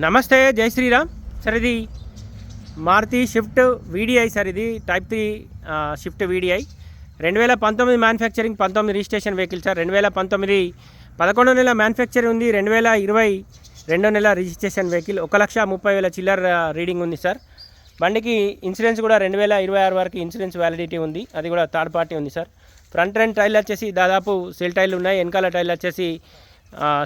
నమస్తే, జై శ్రీరామ్ సార్. ఇది మారుతి షిఫ్ట్ వీడిఐ సార్. ఇది type 3 shift VDI 2019 manufacturing, 19 registration vehicle sir. 2019 11వ నెల మ్యానుఫ్యాక్చరింగ్ ఉంది, 2020 2వ నెల రిజిస్ట్రేషన్ వెహికల్. 1,30,000 చిల్లర్ రీడింగ్ ఉంది సార్. బండికి ఇన్సూరెన్స్ కూడా 2026 వరకు ఇన్సూరెన్స్ వ్యాలిడిటీ ఉంది, అది కూడా థర్డ్ పార్టీ ఉంది సార్. ఫ్రంట్ అండ్ టైర్లు వచ్చేసి దాదాపు సెల్ టైర్లు ఉన్నాయి, వెనకాల టైర్లు వచ్చేసి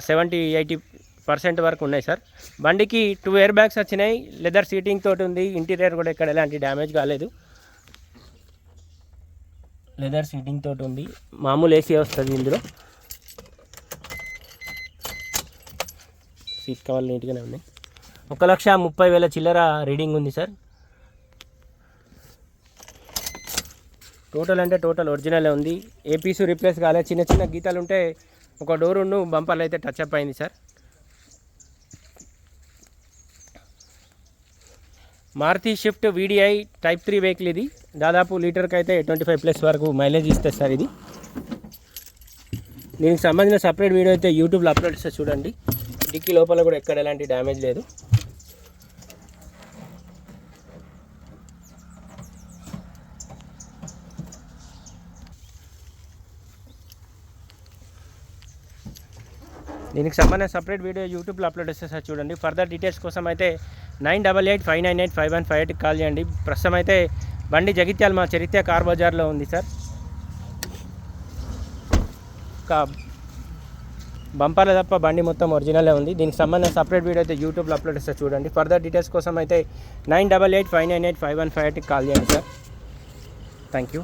70-80% వరకు ఉన్నాయి సార్. బండికి 2 ఎయిర్ బ్యాగ్స్ వచ్చినాయి, లెదర్ సీటింగ్ తోటి ఉంది. ఇంటీరియర్ కూడా ఇక్కడ ఎలాంటి డ్యామేజ్ కాలేదు, లెదర్ సీటింగ్ తోటి ఉంది. మామూలు ఏసీ వస్తుంది ఇందులో. సీట్ కవర్లు నీట్గానే ఉన్నాయి. 1,30,000 చిల్లర రీడింగ్ ఉంది సార్. టోటల్ అంటే టోటల్ ఒరిజినల్ ఉంది, ఏ పీసు రీప్లేస్ కాలేదు. చిన్న చిన్న గీతాలు ఉంటే ఒక డోరును బంపర్లు అయితే టచ్ అప్ అయింది sir. Maruti Swift VDI type 3 vehicle. ఇది దాదాపు లీటర్కి అయితే 25+ వరకు మైలేజ్ ఇస్తుంది సార్. ఇది దీనికి సంబంధించిన సపరేట్ వీడియో అయితే యూట్యూబ్లో అప్లోడ్ చేస్తే చూడండి. డిక్కీ లోపల కూడా ఎక్కడ ఎలాంటి డ్యామేజ్ లేదు. దీనికి సంబంధించిన సపరేట్ వీడియో యూట్యూబ్లో అప్లోడ్ చేస్తే సార్ చూడండి. ఫర్దర్ డీటెయిల్స్ కోసం అయితే 9885985158 కాల్ చేయండి. ప్రస్తుతం అయితే బండి జగిత్యాల మా చరిత్ర కార్ బజార్లో ఉంది సార్. బంపర్ల తప్ప బండి మొత్తం ఒరిజినలే ఉంది. దీనికి సంబంధించిన సపరేట్ వీడియో అయితే యూట్యూబ్లో అప్లోడ్ చేస్తే చూడండి. ఫర్దర్ డీటెయిల్స్ కోసం అయితే 9885985158 కాల్ చేయండి సార్. Thank you.